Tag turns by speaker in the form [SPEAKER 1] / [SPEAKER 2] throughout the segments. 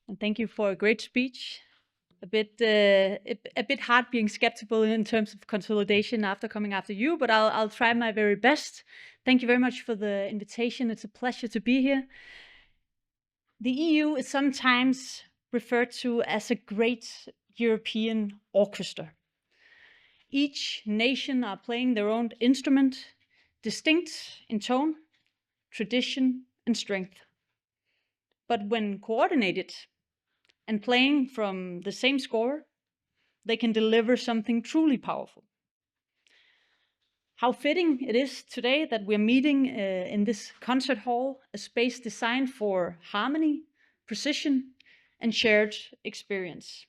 [SPEAKER 1] and thank you for a great speech. A bit hard being skeptical in terms of consolidation after coming after you, but I'll try my very best. Thank you very much for the invitation. It's a pleasure to be here. The EU is sometimes referred to as a great European orchestra. Each nation are playing their own instrument, distinct in tone, tradition, and strength. But when coordinated and playing from the same score, they can deliver something truly powerful. How fitting it is today that we're meeting in this concert hall, a space designed for harmony, precision, and shared experience.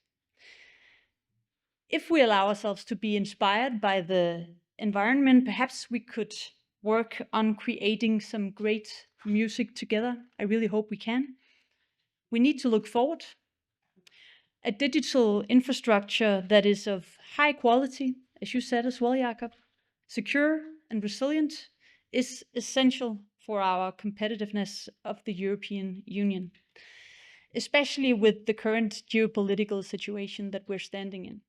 [SPEAKER 1] If we allow ourselves to be inspired by the environment, perhaps we could work on creating some great music together. I really hope we can. We need to look forward. A digital infrastructure that is of high quality, as you said as well, Jakob, secure and resilient, is essential for our competitiveness of the European Union, especially with the current geopolitical situation that we're standing in.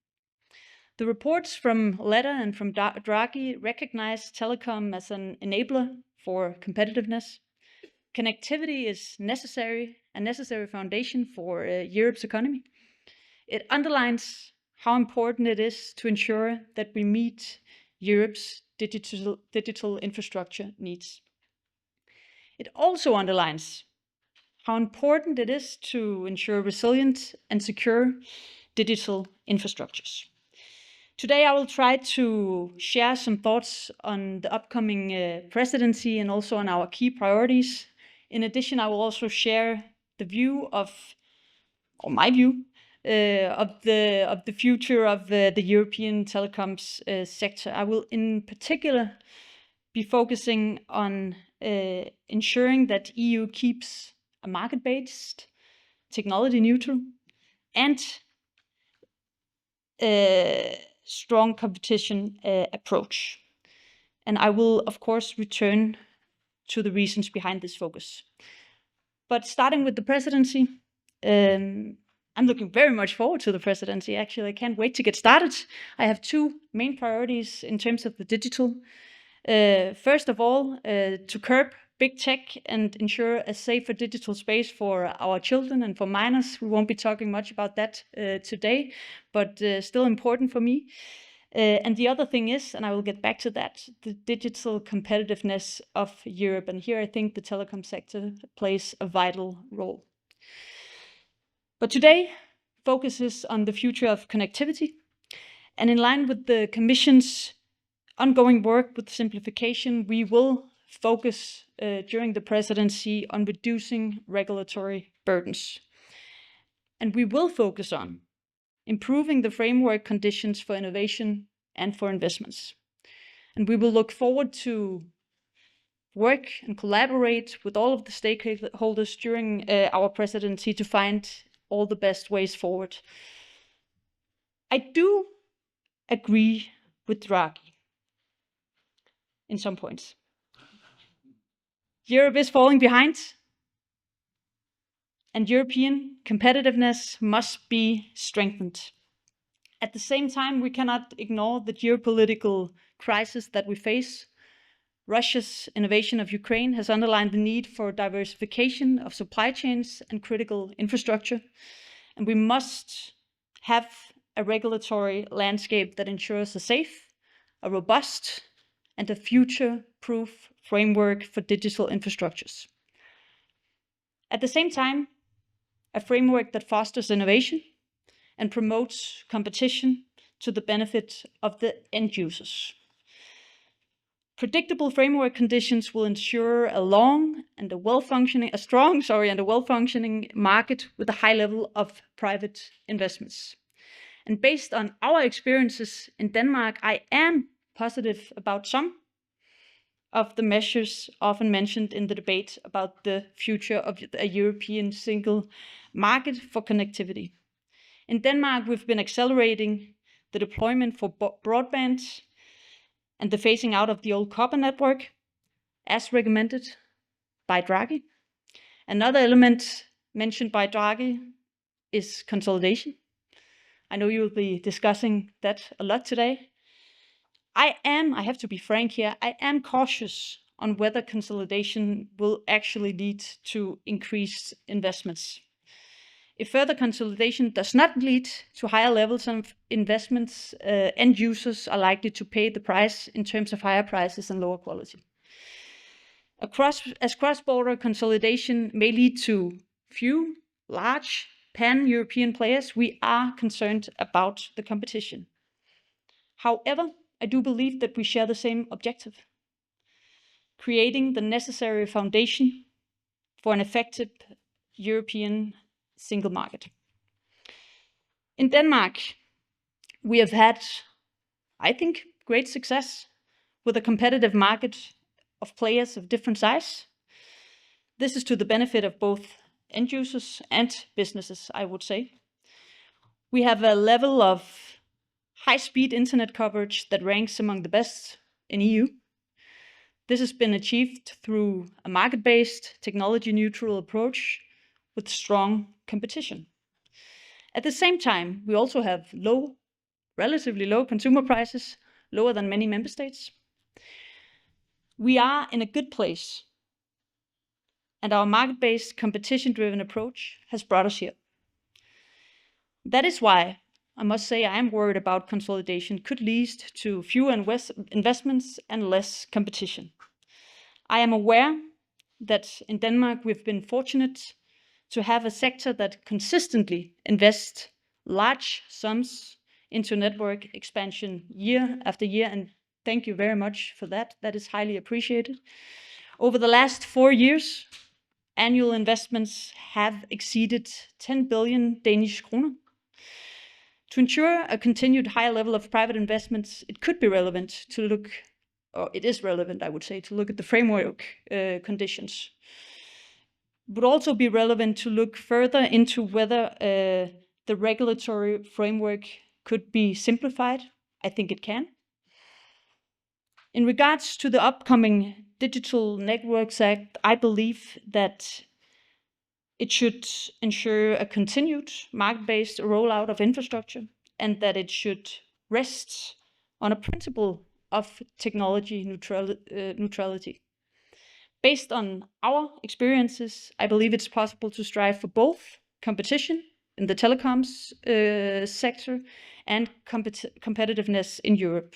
[SPEAKER 1] The reports from Letta and from Draghi recognize telecom as an enabler for competitiveness. Connectivity is a necessary foundation for Europe's economy. It underlines how important it is to ensure that we meet Europe's digital infrastructure needs. It also underlines how important it is to ensure resilient and secure digital infrastructures. Today, I will try to share some thoughts on the upcoming presidency and also on our key priorities. In addition, I will also share the view of, or my view, of the future of the European telecoms sector. I will in particular be focusing on ensuring that EU keeps a market-based, technology neutral, and strong competition approach. And I will, of course, return to the reasons behind this focus. But starting with the presidency, I'm looking very much forward to the presidency. Actually, I can't wait to get started. I have two main priorities in terms of the digital. First of all, to curb big tech and ensure a safer digital space for our children and for minors. We won't be talking much about that today, but still important for me. And the other thing is, and I will get back to that, the digital competitiveness of Europe. And here I think the telecom sector plays a vital role. But today focuses on the future of connectivity. And in line with the Commission's ongoing work with simplification, we will focus during the presidency on reducing regulatory burdens. And we will focus on improving the framework conditions for innovation and for investments. And we will look forward to work and collaborate with all of the stakeholders during our presidency to find all the best ways forward. I do agree with Draghi in some points. Europe is falling behind, and European competitiveness must be strengthened. At the same time, we cannot ignore the geopolitical crisis that we face. Russia's invasion of Ukraine has underlined the need for diversification of supply chains and critical infrastructure, and we must have a regulatory landscape that ensures a safe, a robust, and a future-proof framework for digital infrastructures. At the same time, a framework that fosters innovation and promotes competition to the benefit of the end users. Predictable framework conditions will ensure a strong and a well-functioning market with a high level of private investments. And based on our experiences in Denmark, I am positive about some of the measures often mentioned in the debate about the future of a European single market for connectivity. In Denmark, we've been accelerating the deployment for broadband and the phasing out of the old copper network, as recommended by Draghi. Another element mentioned by Draghi is consolidation. I know you will be discussing that a lot today. I have to be frank here, I am cautious on whether consolidation will actually lead to increased investments. If further consolidation does not lead to higher levels of investments, end users are likely to pay the price in terms of higher prices and lower quality. As cross-border consolidation may lead to few large pan-European players, we are concerned about the competition. However, I do believe that we share the same objective: creating the necessary foundation for an effective European single market. In Denmark, we have had, I think, great success with a competitive market of players of different size. This is to the benefit of both end users and businesses, I would say. We have a level of high-speed internet coverage that ranks among the best in EU. This has been achieved through a market-based, technology-neutral approach with strong competition. At the same time, we also have relatively low consumer prices, lower than many member states. We are in a good place, and our market-based, competition-driven approach has brought us here. That is why I must say I am worried about consolidation could lead to fewer investments and less competition. I am aware that in Denmark we've been fortunate to have a sector that consistently invests large sums into network expansion year after year, and thank you very much for that. That is highly appreciated. Over the last 4 years, annual investments have exceeded 10 billion Danish kroner. To ensure a continued high level of private investments, it could be relevant to look, or it is relevant, I would say, to look at the framework conditions. It would also be relevant to look further into whether the regulatory framework could be simplified. I think it can. In regards to the upcoming Digital Networks Act, I believe that it should ensure a continued market-based rollout of infrastructure, and that it should rest on a principle of technology neutrality. Based on our experiences, I believe it's possible to strive for both competition in the telecoms sector and competitiveness in Europe.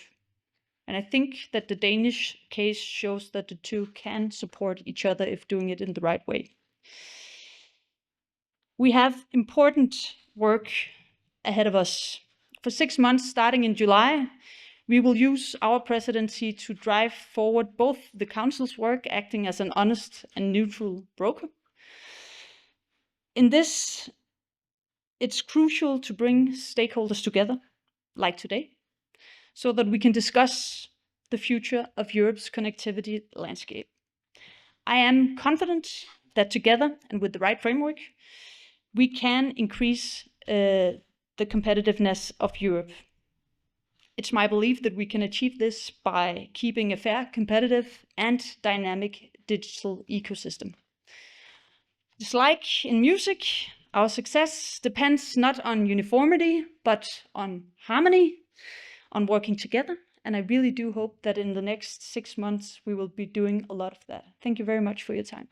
[SPEAKER 1] And I think that the Danish case shows that the two can support each other if doing it in the right way. We have important work ahead of us. For 6 months, starting in July, we will use our presidency to drive forward both the Council's work, acting as an honest and neutral broker. In this, it's crucial to bring stakeholders together, like today, so that we can discuss the future of Europe's connectivity landscape. I am confident that together and with the right framework, we can increase the competitiveness of Europe. It's my belief that we can achieve this by keeping a fair, competitive, and dynamic digital ecosystem. Just like in music, our success depends not on uniformity, but on harmony, on working together. And I really do hope that in the next 6 months, we will be doing a lot of that. Thank you very much for your time.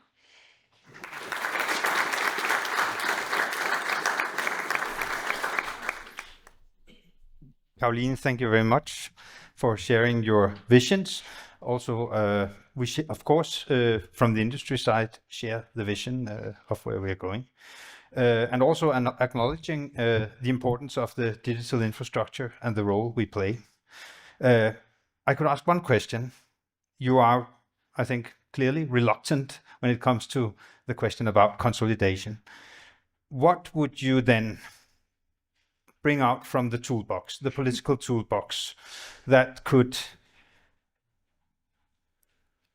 [SPEAKER 2] Caroline, thank you very much for sharing your visions. Also, we of course, from the industry side, share the vision of where we're going. And also acknowledging the importance of the digital infrastructure and the role we play. I could ask one question. You are, I think, clearly reluctant when it comes to the question about consolidation. What would you then bring out from the toolbox, the political toolbox, that could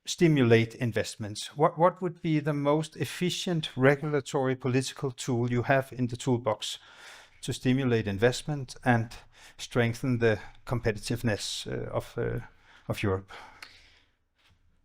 [SPEAKER 2] stimulate investments? What would be the most efficient regulatory political tool you have in the toolbox to stimulate investment and strengthen the competitiveness of Europe?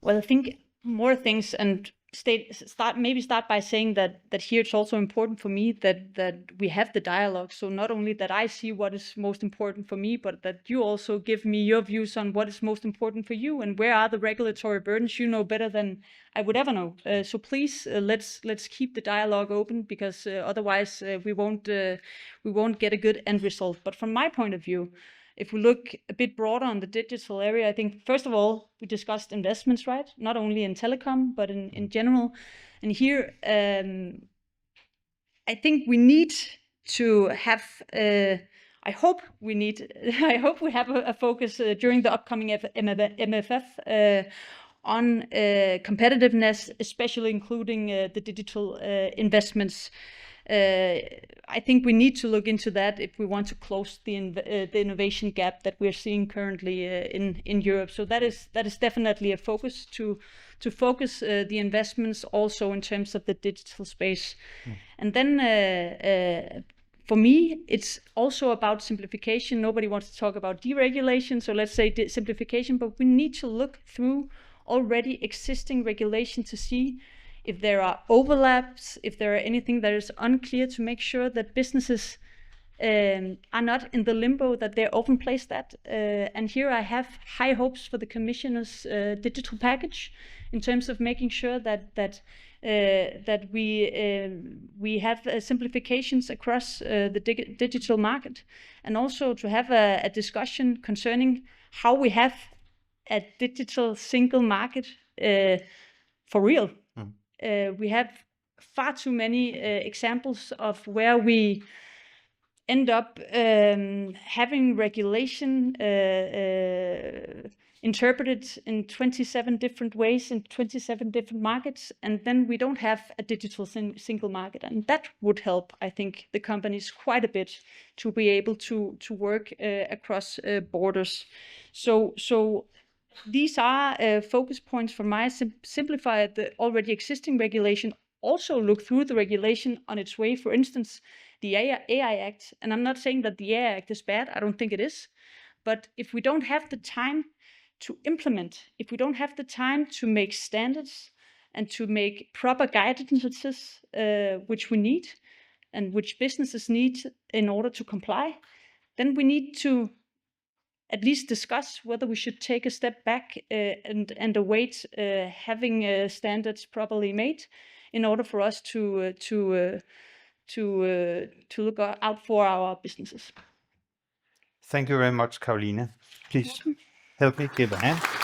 [SPEAKER 1] Well, I think more things, and start by saying that here it's also important for me that we have the dialogue. So not only that I see what is most important for me, but that you also give me your views on what is most important for you and where are the regulatory burdens you know better than I would ever know. So please let's keep the dialogue open, because otherwise we won't get a good end result. But from my point of view, if we look a bit broader on the digital area, I think, first of all, we discussed investments, right? Not only in telecom, but in general. And here, I think we need to have, I hope we have a focus during the upcoming MFF on competitiveness, especially including the digital investments. I think we need to look into that if we want to close the innovation gap that we're seeing currently in Europe. So that is definitely a focus to focus the investments also in terms of the digital space. And then for me, it's also about simplification. Nobody wants to talk about deregulation, so let's say simplification, but we need to look through already existing regulation to see if there are overlaps, if there are anything that is unclear, to make sure that businesses are not in the limbo that they're often placed at. And here I have high hopes for the Commissioner's digital package in terms of making sure that we have simplifications across the digital market, and also to have a discussion concerning how we have a digital single market for real. We have far too many examples of where we end up having regulation interpreted in 27 different ways in 27 different markets, and then we don't have a digital single market. And that would help, I think, the companies quite a bit to be able to work across borders. So these are focus points for my simplify the already existing regulation, also look through the regulation on its way, for instance, the AI Act. And I'm not saying that the AI Act is bad, I don't think it is. But if we don't have the time to implement, if we don't have the time to make standards and to make proper guidances, which we need and which businesses need in order to comply, then we need to at least discuss whether we should take a step back and await having standards properly made in order for us to look out for our businesses.
[SPEAKER 2] Thank you very much, Caroline. Please help me give a hand.